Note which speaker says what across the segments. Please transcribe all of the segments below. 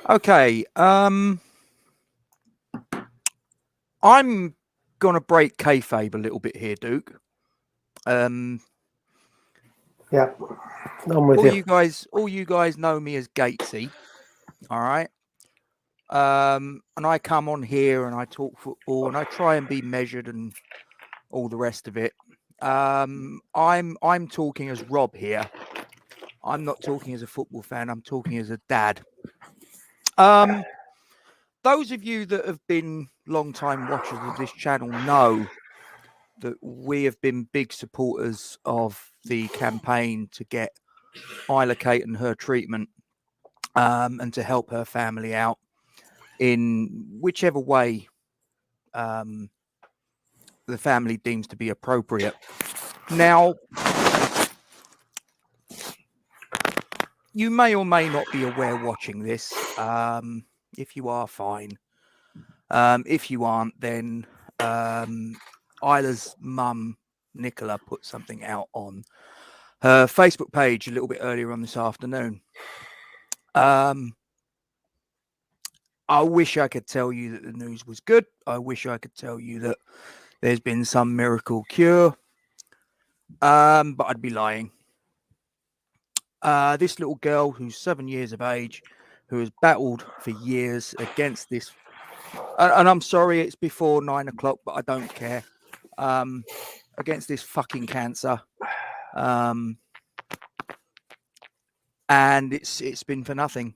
Speaker 1: Okay. I'm gonna break kayfabe a little bit here, Duke.
Speaker 2: Yeah, I'm with
Speaker 1: all
Speaker 2: you.
Speaker 1: all you guys know me as Gatesy. All right. And I come on here and I talk football and I try and be measured and all the rest of it. I'm talking as Rob here. I'm not talking as a football fan. I'm talking as a dad. Those of you that have been long-time watchers of this channel know that we have been big supporters of the campaign to get Isla Kate and her treatment, and to help her family out in whichever way the family deems to be appropriate. Now, you may or may not be aware watching this. If you are, fine. If you aren't, then Isla's mum, Nicola, put something out on her Facebook page a little bit earlier on this afternoon. I wish I could tell you that the news was good. I wish I could tell you that there's been some miracle cure. But I'd be lying. This little girl who's 7 years of age, who has battled for years against this, and I'm sorry it's before 9 o'clock, but I don't care, against this fucking cancer. And it's been for nothing.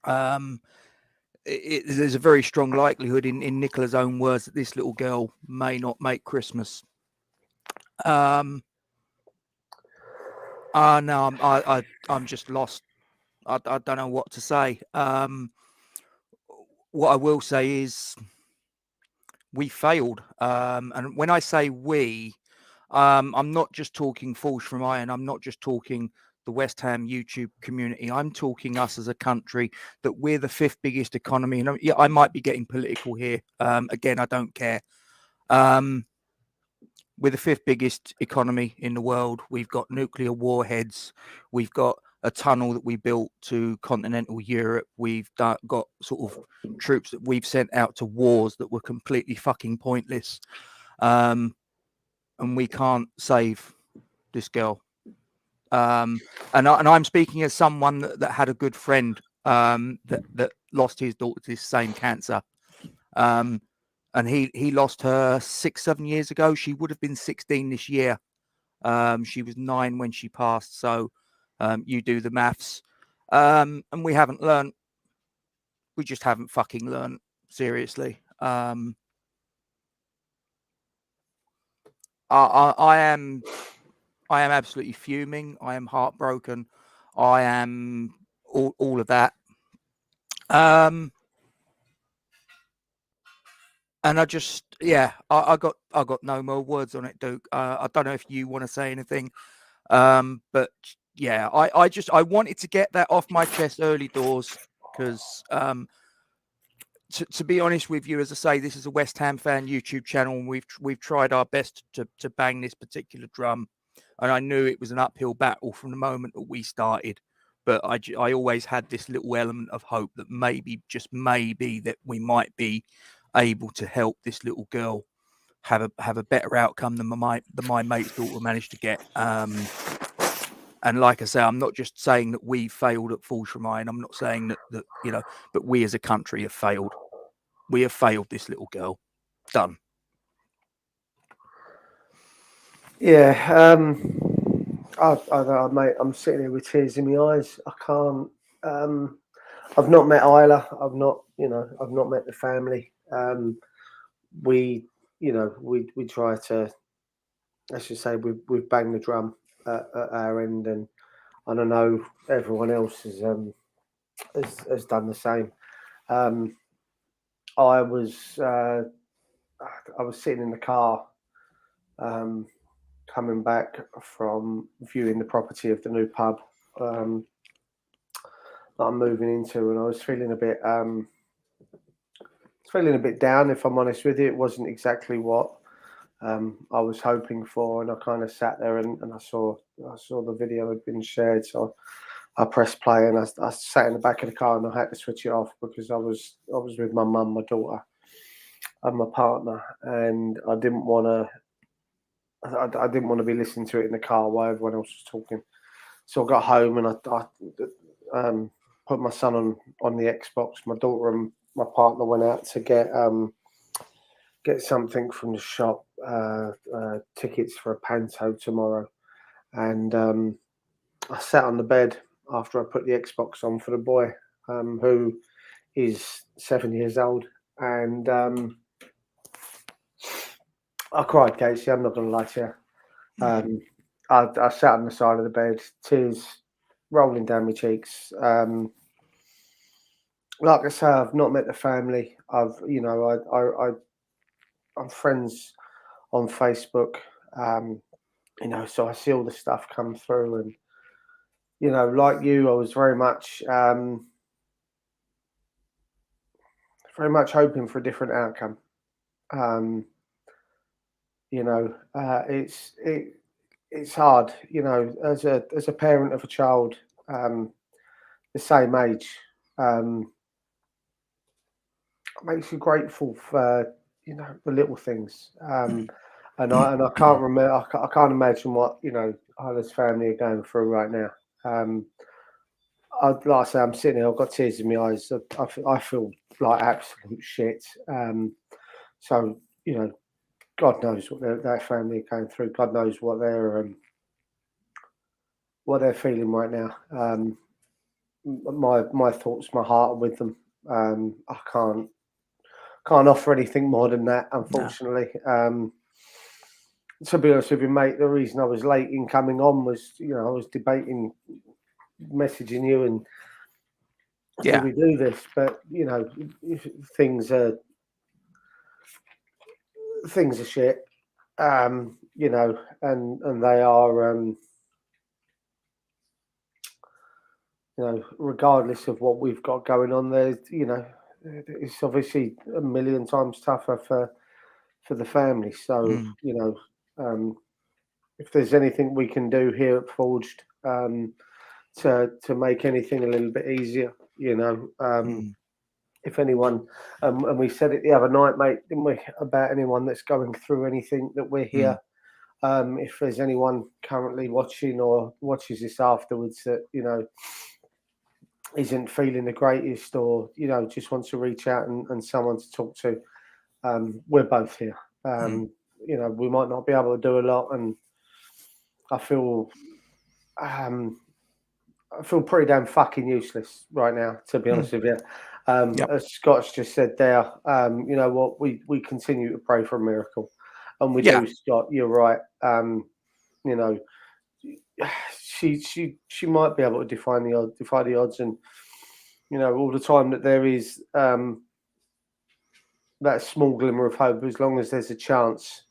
Speaker 1: There's a very strong likelihood, in Nicola's own words, that this little girl may not make Christmas. No, I'm just lost. I don't know what to say. What I will say is we failed. And when I say we, I'm not just talking Falls from Iron. I'm not just talking the West Ham YouTube community. I'm talking us as a country, that we're the 5th biggest economy. And yeah, I might be getting political here. Again, I don't care. We're the 5th biggest economy in the world. We've got nuclear warheads. We've got a tunnel that we built to continental Europe. We've got sort of troops that we've sent out to wars that were completely fucking pointless. And we can't save this girl. And I'm speaking as someone that had a good friend that lost his daughter to this same cancer. And he lost her 6-7 years ago. She would have been 16 this year. She was 9 when she passed. So you do the maths. And we haven't learned. We just haven't fucking learned, seriously. I am absolutely fuming. I am heartbroken. I am all of that. And I just, I got no more words on it, Duke. I don't know if you want to say anything, but yeah, I wanted to get that off my chest early doors, because to be honest with you, as I say, this is a West Ham fan YouTube channel, and we've tried our best to bang this particular drum, and I knew it was an uphill battle from the moment that we started. But I always had this little element of hope that maybe, just maybe, that we might be able to help this little girl have a better outcome than my mate's daughter managed to get. And like I say, I'm not just saying that we failed at Falls from Iron. I'm not saying that but we as a country have failed. We have failed this little girl. Done.
Speaker 2: Yeah, mate, I'm sitting here with tears in my eyes. I can't. I've not met Isla. I've not met the family. We try to, let's just say, we've banged the drum at our end, and I know everyone else has done the same. I was sitting in the car, coming back from viewing the property of the new pub that I'm moving into, and I was feeling a bit down, if I'm honest with you. It wasn't exactly what I was hoping for, and I kind of sat there and I saw the video had been shared, so I pressed play and I sat in the back of the car and I had to switch it off because I was with my mum, my daughter, and my partner, and I didn't want to be listening to it in the car while everyone else was talking. So I got home and I put my son on the Xbox. My daughter and my partner went out to get something from the shop, tickets for a panto tomorrow, and I sat on the bed after I put the Xbox on for the boy, who is 7 years old, and I cried, Casey. I'm not going to lie to you. I sat on the side of the bed, tears rolling down my cheeks. Like I say, I've not met the family. I'm friends on Facebook, so I see all the stuff come through, and like you, I was very much hoping for a different outcome. It's hard, as a parent of a child the same age. It makes you grateful for the little things. And I can't remember. I can't imagine what Isla's family are going through right now. Like I say, I'm sitting here. I've got tears in my eyes. I feel like absolute shit. So God knows what their family are going through. God knows what they're feeling right now. My thoughts, my heart are with them. I can't offer anything more than that, unfortunately. No. To be honest with you, mate, the reason I was late in coming on was, I was debating, messaging you, and do we do this? But things are shit, and they are, regardless of what we've got going on there, it's obviously a million times tougher for the family. So, if there's anything we can do here at Forged to make anything a little bit easier, if anyone, and we said it the other night, mate, didn't we, about anyone that's going through anything, that we're here. If there's anyone currently watching or watches this afterwards that, isn't feeling the greatest, or just wants to reach out and someone to talk to, we're both here. We might not be able to do a lot, and I feel pretty damn fucking useless right now, to be honest with you. As Scott's just said there, you know what, we continue to pray for a miracle, and we do, Scott. You're right. She might be able to defy the odds, and all the time that there is that small glimmer of hope, as long as there's a chance,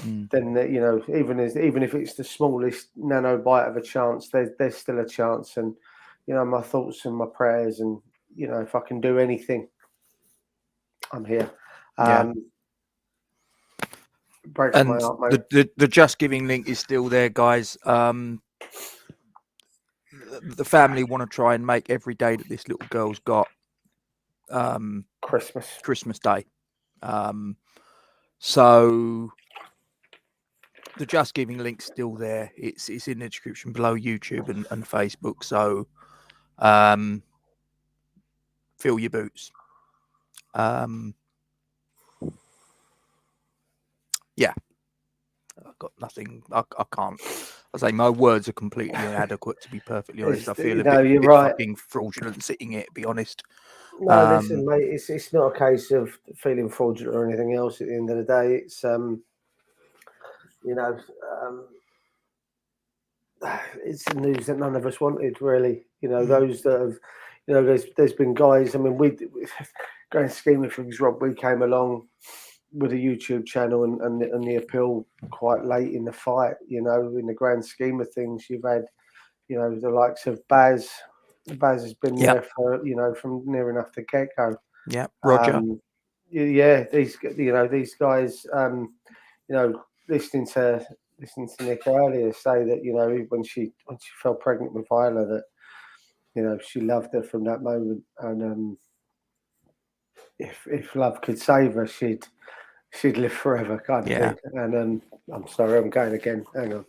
Speaker 2: then even if it's the smallest nanobite of a chance, there's still a chance. And my thoughts and my prayers, and if I can do anything, I'm here. Breaks my heart, mate.
Speaker 1: The Just Giving link is still there, guys. The family want to try and make every day that this little girl's got Christmas Day. So the Just Giving link's still there. It's in the description below YouTube and Facebook. So fill your boots. I've got nothing. I can't. I say my words are completely inadequate, to be perfectly honest. I feel a bit right. Fucking fraudulent sitting here, to be honest.
Speaker 2: No, listen, mate. It's not a case of feeling fraudulent or anything else. At the end of the day, it's it's the news that none of us wanted, really. Those that have, there's been guys. I mean, grand scheme of things, Rob, we came along with a YouTube channel and the appeal quite late in the fight. In the grand scheme of things, you've had, the likes of Baz. Baz has been there for, from near enough the get-go.
Speaker 1: Yeah, Roger.
Speaker 2: These guys, listening to Nick earlier say that, when she fell pregnant with Isla, that, you know, she loved her from that moment. And if love could save her, she'd live forever, kind of thing. And I'm sorry, I'm going again. Hang on.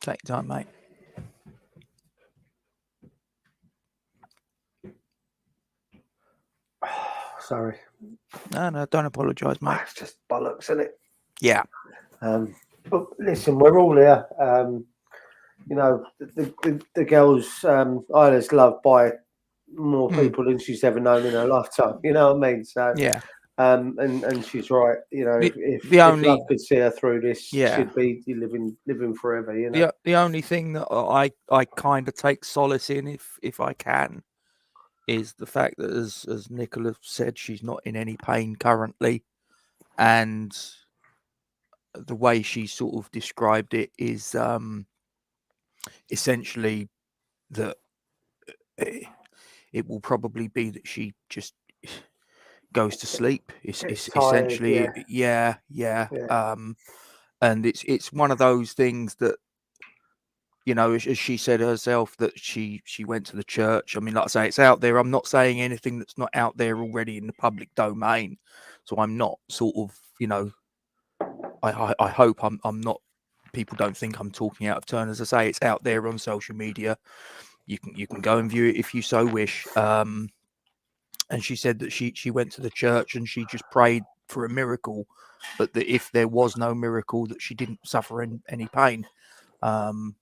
Speaker 1: Take your time, mate.
Speaker 2: Sorry.
Speaker 1: No, don't apologise, mate.
Speaker 2: It's just bollocks, isn't it?
Speaker 1: Yeah.
Speaker 2: But listen, we're all here. You know, the girl's Isla's loved by more people than she's ever known in her lifetime. You know what I mean? So
Speaker 1: yeah.
Speaker 2: And she's right. You know, if love could see her through this, she'd be living forever. You know.
Speaker 1: The only thing that I kind of take solace in, if I can, is the fact that as Nicola said, she's not in any pain currently, and the way she sort of described it is essentially that it will probably be that she just goes to sleep. It's essentially
Speaker 2: tired,
Speaker 1: yeah. And it's one of those things that, you know, as she said herself, that she went to the church. I mean, like I say, it's out there. I'm not saying anything that's not out there already in the public domain, so I'm not sort of, you know, I hope I'm not. People don't think I'm talking out of turn. As I say, it's out there on social media. You can go and view it if you so wish. And she said that she went to the church and she just prayed for a miracle, but that if there was no miracle, that she didn't suffer any pain. And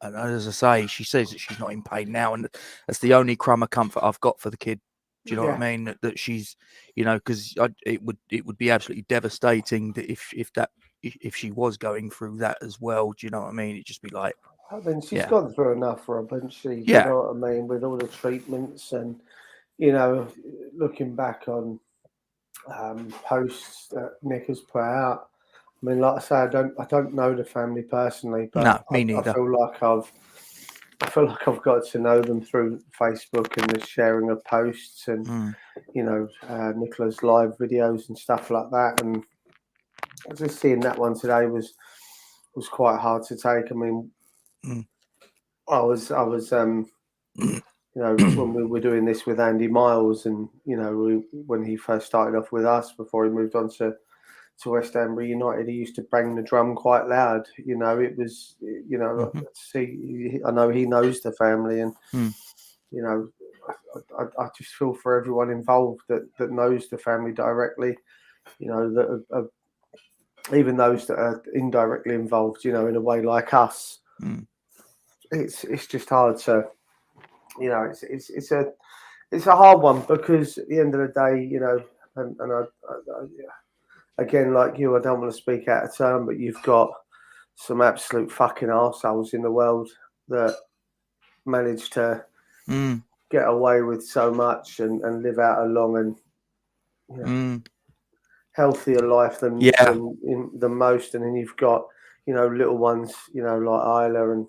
Speaker 1: as I say, she says that she's not in pain now, and that's the only crumb of comfort I've got for the kid. Do you know what I mean? That she's, you know, because it would be absolutely devastating that if she was going through that as well. Do you know what I mean? It'd just be like,
Speaker 2: I mean, she's gone through enough, Rob, hasn't she? Do you know what I mean? With all the treatments and, you know, looking back on posts that Nick has put out. I mean, like I say, I don't know the family personally, but
Speaker 1: no, me neither.
Speaker 2: I feel like I've got to know them through Facebook and the sharing of posts and you know, Nicola's live videos and stuff like that. And just seeing that one today was quite hard to take. I mean, I was you know, when we were doing this with Andy Miles, and you know, when he first started off with us before he moved on to West Ham United, he used to bang the drum quite loud. You know, it was, you know, see, I know he knows the family, and you know, I just feel for everyone involved that knows the family directly. You know, that are, even those that are indirectly involved. You know, in a way like us, it's just hard to. You know, it's a hard one, because at the end of the day, you know, and I again, like you, I don't want to speak out of turn, but you've got some absolute fucking arseholes in the world that manage to get away with so much and live out a long and, you know, healthier life than most. And then you've got, you know, little ones, you know, like Isla, and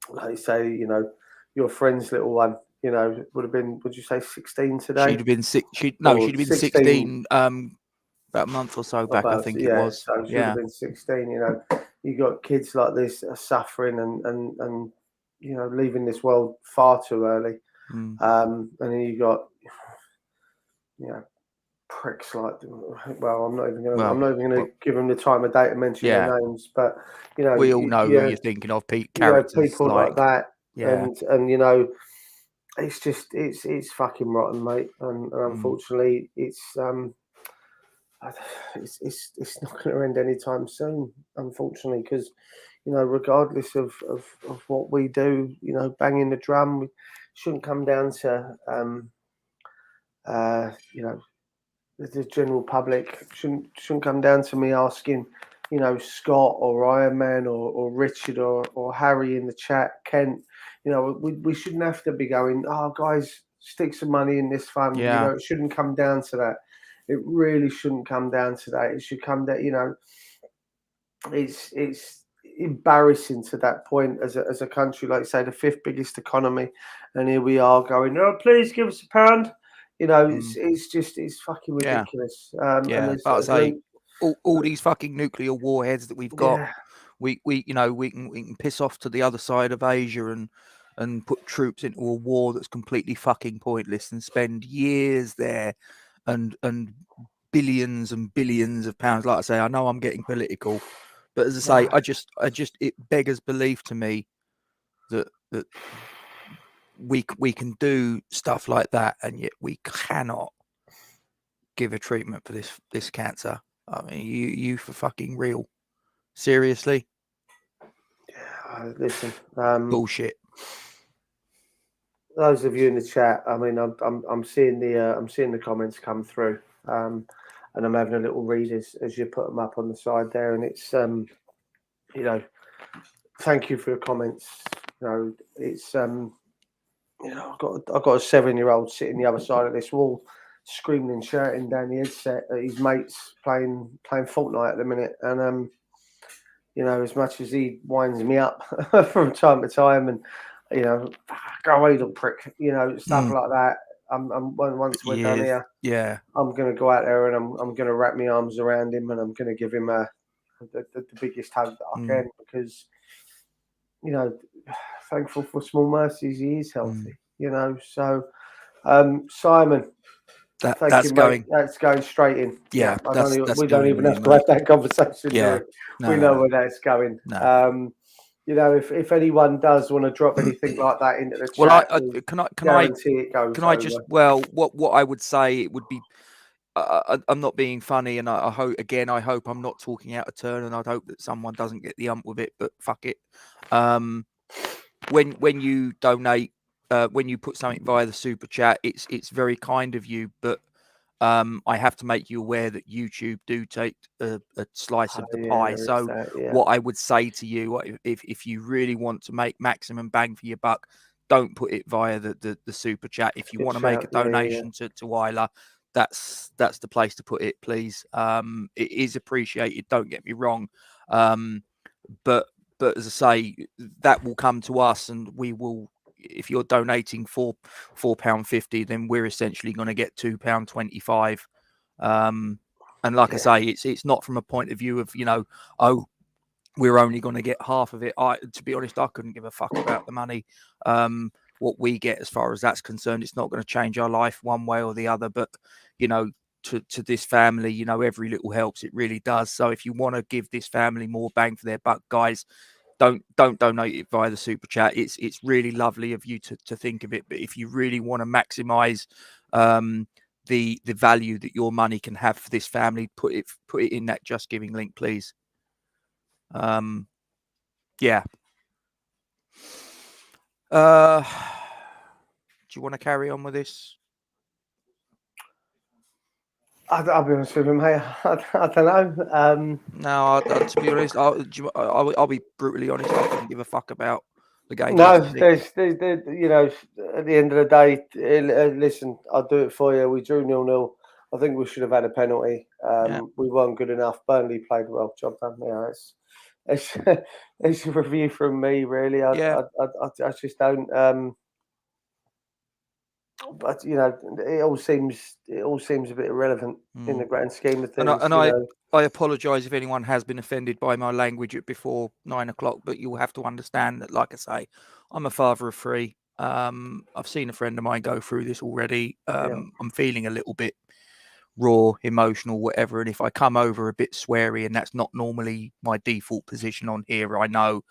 Speaker 2: like you say, you know, your friend's little one, you know, would have been, would you say 16 today?
Speaker 1: She'd have been she'd have been 16 about a month or so back, I think it was.
Speaker 2: So she would have been 16. You know, you got kids like this that are suffering and you know, leaving this world far too early. And then you got, you know, pricks like, well, I'm not even going to give them the time of day to mention their names, but you know,
Speaker 1: we all know who you're thinking of, Clarets,
Speaker 2: people like that. And you know, it's just it's fucking rotten, mate. And unfortunately, it's not going to end anytime soon, unfortunately, because, you know, regardless of what we do, you know, banging the drum, we shouldn't come down to you know, the general public shouldn't come down to me asking, you know, Scott or Iron Man or Richard or Harry in the chat, Kent. You know, we shouldn't have to be going, oh, guys, stick some money in this fund. You know, it shouldn't come down to that. It really shouldn't come down to that. It should come down, you know, it's embarrassing to that point as a country, like say the 5th biggest economy, and here we are going, oh, please give us £1. You know, it's fucking ridiculous.
Speaker 1: And there's all these fucking nuclear warheads that we've got. we can piss off to the other side of Asia and put troops into a war that's completely fucking pointless and spend years there and billions and billions of pounds. Like I say, I know I'm getting political, but as I say, I just it beggars belief to me that we can do stuff like that, and yet we cannot give a treatment for this cancer. I mean, you for fucking real? Seriously?
Speaker 2: Listen,
Speaker 1: Bullshit.
Speaker 2: Those of you in the chat, I mean, I'm seeing the comments come through, and I'm having a little read as you put them up on the side there, and it's thank you for your comments. It's I've got a 7-year-old sitting the other side of this wall, screaming and shouting down the headset at his mates playing Fortnite at the minute, and as much as he winds me up from time to time, and go away, little prick, stuff like that. Once we're done here, I'm going to go out there and I'm going to wrap my arms around him and I'm going to give him the biggest hug that I can, because thankful for small mercies, he is healthy. So Simon,
Speaker 1: that's
Speaker 2: going straight in.
Speaker 1: Yeah,
Speaker 2: we don't even have to have that conversation.
Speaker 1: Yeah,
Speaker 2: we know where that's going.
Speaker 1: No.
Speaker 2: If anyone does want to drop anything like that into the chat,
Speaker 1: well, can I just what I would say, it would be, I'm not being funny, and I hope I'm not talking out of turn, and I'd hope that someone doesn't get the ump with it, but fuck it. When you donate, when you put something via the super chat, it's very kind of you, but I have to make you aware that YouTube do take a slice of the pie. So what I would say to you, if you really want to make maximum bang for your buck, don't put it via the super chat. If you want to make a donation to Isla, that's the place to put it, please. It is appreciated, don't get me wrong. But as I say, that will come to us, and we will. If you're donating £4.50, then we're essentially going to get £2.25. And like I say, it's not from a point of view of we're only going to get half of it. To be honest, I couldn't give a fuck about the money. What we get, as far as that's concerned, it's not going to change our life one way or the other. But to this family, every little helps. It really does. So if you want to give this family more bang for their buck, guys, don't donate it via the super chat. It's really lovely of you to think of it, but if you really want to maximize the value that your money can have for this family, put it in that Just Giving link, please. Yeah. Do you want to carry on with this?
Speaker 2: I'll be honest with him, mate. I don't know.
Speaker 1: No, to be honest, I'll be brutally honest. I couldn't give a fuck about the game.
Speaker 2: No, there's at the end of the day, listen, I'll do it for you. We drew 0-0. I think we should have had a penalty. We weren't good enough. Burnley played well. Job done. It's a review from me, really. I just don't. But it all seems a bit irrelevant in the grand scheme of things.
Speaker 1: And I apologise if anyone has been offended by my language before 9 o'clock, but you'll have to understand that, like I say, I'm a father of 3. I've seen a friend of mine go through this already. I'm feeling a little bit raw, emotional, whatever. And if I come over a bit sweary, and that's not normally my default position on here, I know.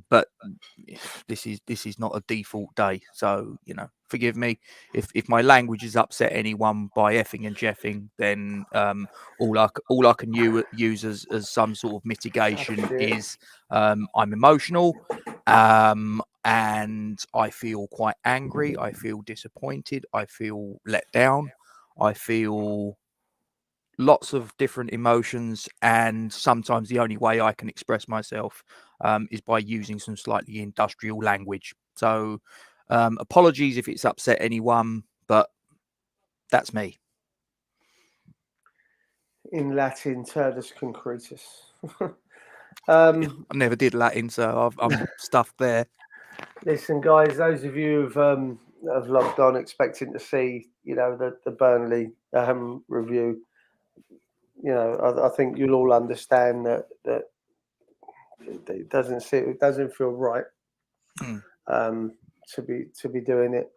Speaker 1: But this is not a default day, so forgive me if my language has upset anyone by effing and jeffing. Then all I can use as some sort of mitigation is I'm emotional, and I feel quite angry. I feel disappointed. I feel let down. I feel lots of different emotions, and sometimes the only way I can express myself is by using some slightly industrial language. So apologies if it's upset anyone, but that's me.
Speaker 2: In Latin, turdus concretus.
Speaker 1: I never did Latin, so I'm stuffed there.
Speaker 2: Listen, guys, those of you who have logged on expecting to see, the Burnley review, I think you'll all understand that it doesn't feel right to be doing it.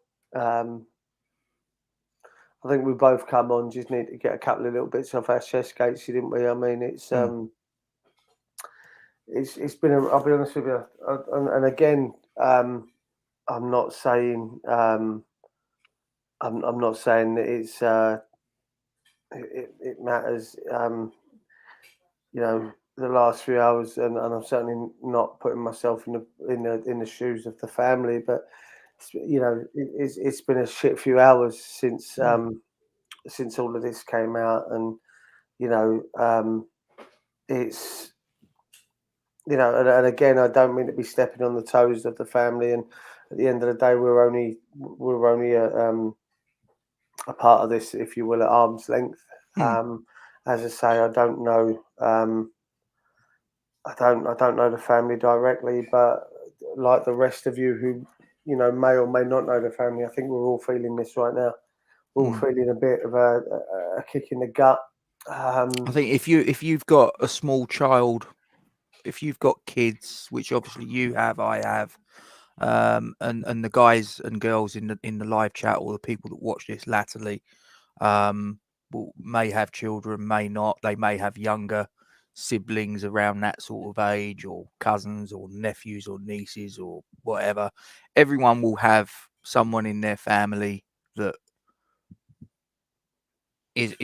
Speaker 2: I think we both come on, just need to get a couple of little bits off our chest, Gatesy, didn't we? I mean, it's been I'll be honest with you, and again, I'm not saying I'm not saying that it's it matters. You know, the last 3 hours, and I'm certainly not putting myself in the shoes of the family, but you know, it's been a shit few hours since all of this came out, and you know, it's you know, and again, I don't mean to be stepping on the toes of the family, and at the end of the day, we're only a part of this, if you will, at arm's length. As I say, I don't know. I don't know the family directly, but like the rest of you who, you know, may or may not know the family, I think we're all feeling this right now. We're all feeling a bit of a kick in the gut.
Speaker 1: I think if you've got a small child, if you've got kids, which obviously you have, I have, and the guys and girls in the live chat, or the people that watch this latterly, may have children, may not. They may have younger siblings around that sort of age, or cousins or nephews or nieces or whatever. Everyone will have someone in their family that is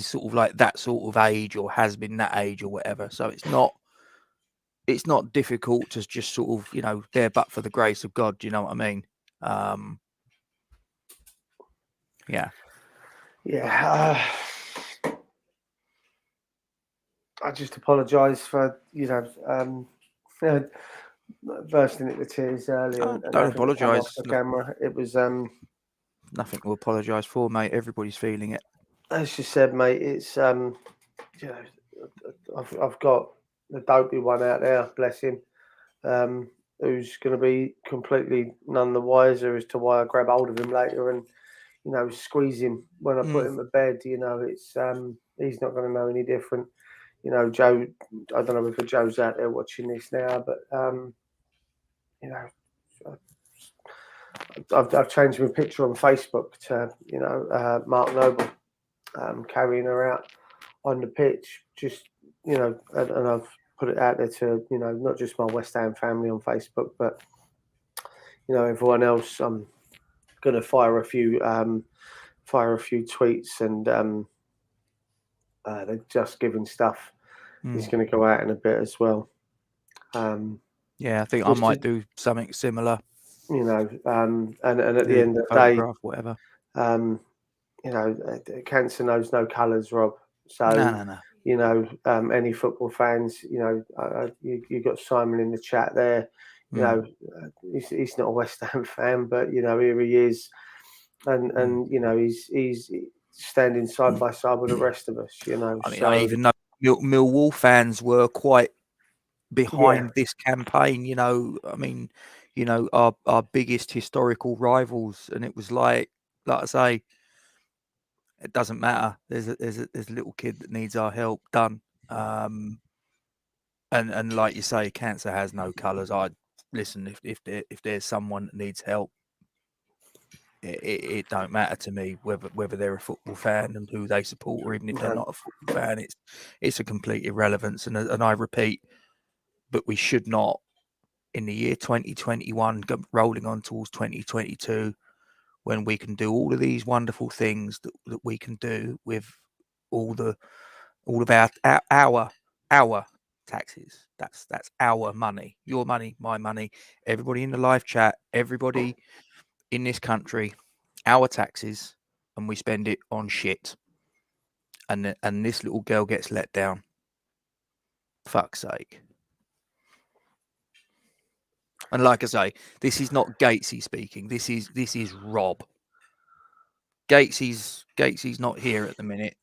Speaker 1: sort of like that sort of age, or has been that age, or whatever. So it's not difficult to just sort of, you know, there but for the grace of God. Do you know what I mean? Yeah.
Speaker 2: I just apologise for, you know, bursting into tears early and
Speaker 1: don't
Speaker 2: having to come off
Speaker 1: apologise.
Speaker 2: the camera. It was
Speaker 1: Nothing to apologise for, mate. Everybody's feeling it.
Speaker 2: as you said, mate. It's you know, I've got the dopey one out there, bless him, who's going to be completely none the wiser as to why I grab hold of him later and, you know, squeeze him when I put him to bed. You know, it's he's not going to know any different. You know, Joe, I don't know if Joe's out there watching this now, but you know, I've changed my picture on Facebook to, you know, Mark Noble carrying her out on the pitch, just, you know, and I've put it out there to, you know, not just my West Ham family on Facebook, but, you know, everyone else. I'm going to fire a few tweets, and they're just giving stuff. He's going to go out in a bit as well.
Speaker 1: Yeah, I think I might do something similar.
Speaker 2: You know, and at the end of the day,
Speaker 1: whatever.
Speaker 2: You know, cancer knows no colours, Rob. So,
Speaker 1: no.
Speaker 2: You know, any football fans, you know, you got Simon in the chat there. You know, he's not a West Ham fan, but you know, here he is, and you know, he's standing side by side with the rest of us. You know,
Speaker 1: I mean, I even know Millwall fans were quite behind this campaign. You know, I mean, you know, our biggest historical rivals, and it was like I say, it doesn't matter. There's a little kid that needs our help done. And like you say, cancer has no colours. I listen, if there's someone that needs help, it don't matter to me whether they're a football fan and who they support, or even if they're not a football fan. It's a complete irrelevance. And I repeat, but we should not, in the year 2021, rolling on towards 2022, when we can do all of these wonderful things that we can do with all of our taxes. That's our money, your money, my money, everybody in the live chat, everybody in this country, our taxes, and we spend it on shit. And this little girl gets let down. Fuck's sake. And like I say, this is not Gatesy speaking. This is Rob. Gatesy's not here at the minute.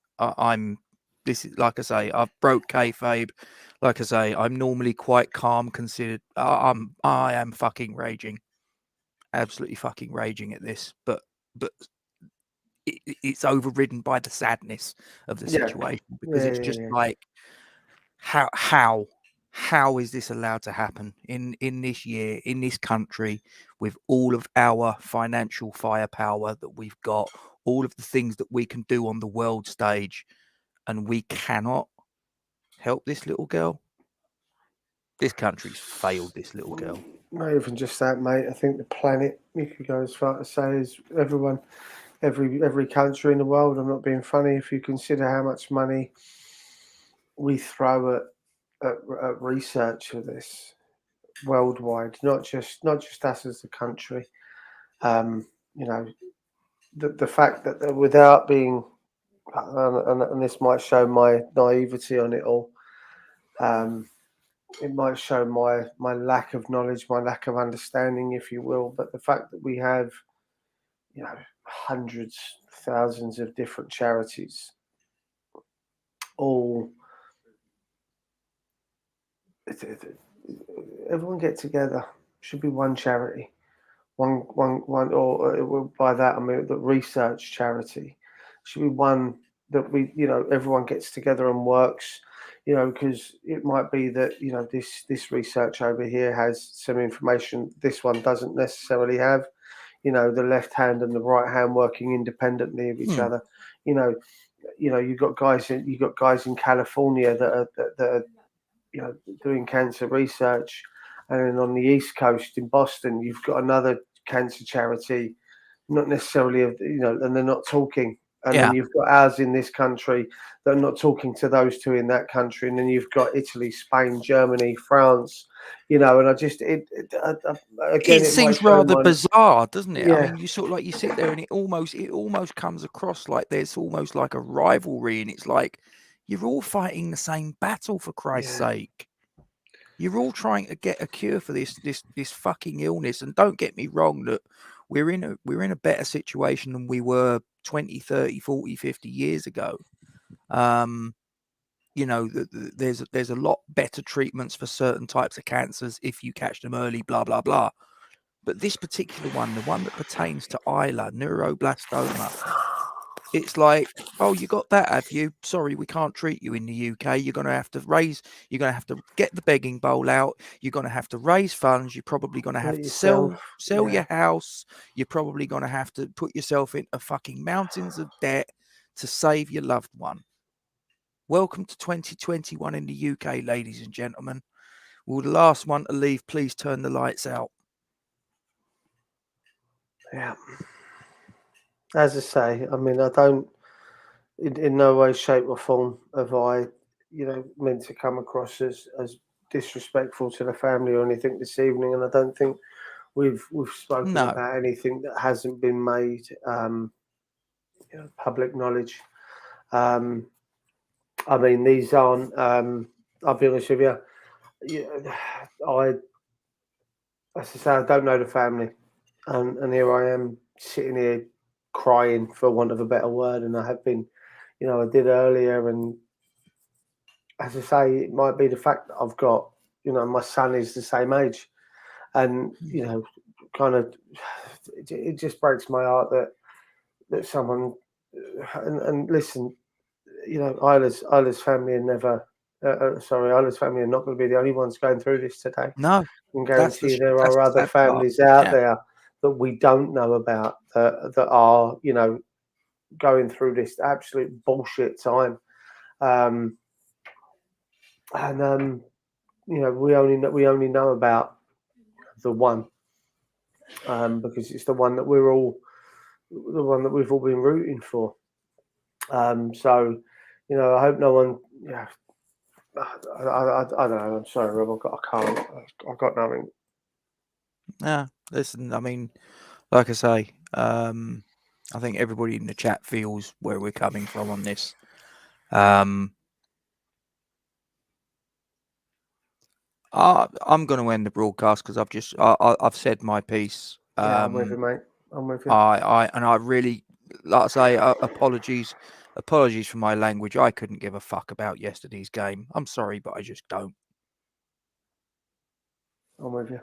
Speaker 1: This is, like I say, I've broke kayfabe. Like I say, I'm normally quite calm considered. I am fucking raging. Absolutely fucking raging at this. But it's overridden by the sadness of the situation, because it's just like, how how is this allowed to happen in this year, in this country, with all of our financial firepower that we've got, all of the things that we can do on the world stage, and we cannot help this little girl? This country's failed this little girl.
Speaker 2: Not even just that, mate. I think the planet, you could go as far to say, is everyone, every country in the world. I'm not being funny. If you consider how much money we throw at research of this worldwide, not just us as a country. You know, the fact that without being, and this might show my naivety on it all. It might show my lack of knowledge, my lack of understanding, if you will. But the fact that we have, you know, hundreds, thousands of different charities, all everyone get together. Should be one charity, one, or by that I mean the research charity. Should be one that we, you know, everyone gets together and works. You know, because it might be that, you know, this research over here has some information this one doesn't necessarily have. You know, the left hand and the right hand working independently of each other. You know, you've got guys in California that are, you know, doing cancer research, and then on the East Coast in Boston, you've got another cancer charity, not necessarily of, you know, and they're not talking. And then you've got ours in this country that are not talking to those two in that country, and then you've got Italy, Spain, Germany, France, you know. And I just again,
Speaker 1: it seems rather bizarre, doesn't it?
Speaker 2: Yeah.
Speaker 1: I mean, you sort of like you sit there and it almost comes across like there's almost like a rivalry, and it's like you're all fighting the same battle, for Christ's sake. You're all trying to get a cure for this fucking illness. And don't get me wrong, that we're in a better situation than we were 20, 30, 40, 50 years ago. You know, there's a lot better treatments for certain types of cancers if you catch them early, blah, blah, blah. But this particular one, the one that pertains to Isla, neuroblastoma, it's like, oh, you got that, have you? Sorry, we can't treat you in the UK. You're going to have to get the begging bowl out. You're going to have to raise funds. You're probably going to have to sell your house. You're probably going to have to put yourself into fucking mountains of debt to save your loved one. Welcome to 2021 in the UK, ladies and gentlemen. Will the last one to leave please turn the lights out?
Speaker 2: Yeah. As I say, I mean, I don't, in no way, shape, or form have I, you know, meant to come across as disrespectful to the family or anything this evening, and I don't think we've spoken about anything that hasn't been made, you know, public knowledge. I mean, these aren't. I'll be honest with you. As I say, I don't know the family, and here I am sitting here crying, for want of a better word, and I have been, you know, I did earlier, and as I say, it might be the fact that I've got, you know, my son is the same age, and, you know, kind of, it just breaks my heart that someone, and listen, you know, Isla's family are never, Isla's family are not going to be the only ones going through this today.
Speaker 1: No,
Speaker 2: I can guarantee you there are other families out there that we don't know about that are, you know, going through this absolute bullshit time. You know, we only know about the one, because it's the one that we've all been rooting for. So, you know, I hope no one. Yeah, I don't know. I'm sorry, Rob. I've got nothing.
Speaker 1: Yeah, listen. I mean, like I say, I think everybody in the chat feels where we're coming from on this. I'm going to end the broadcast because I've said my piece.
Speaker 2: I'm with you, mate. I'm with you.
Speaker 1: I really, like I say, apologies for my language. I couldn't give a fuck about yesterday's game. I'm sorry, but I just don't.
Speaker 2: I'm with you.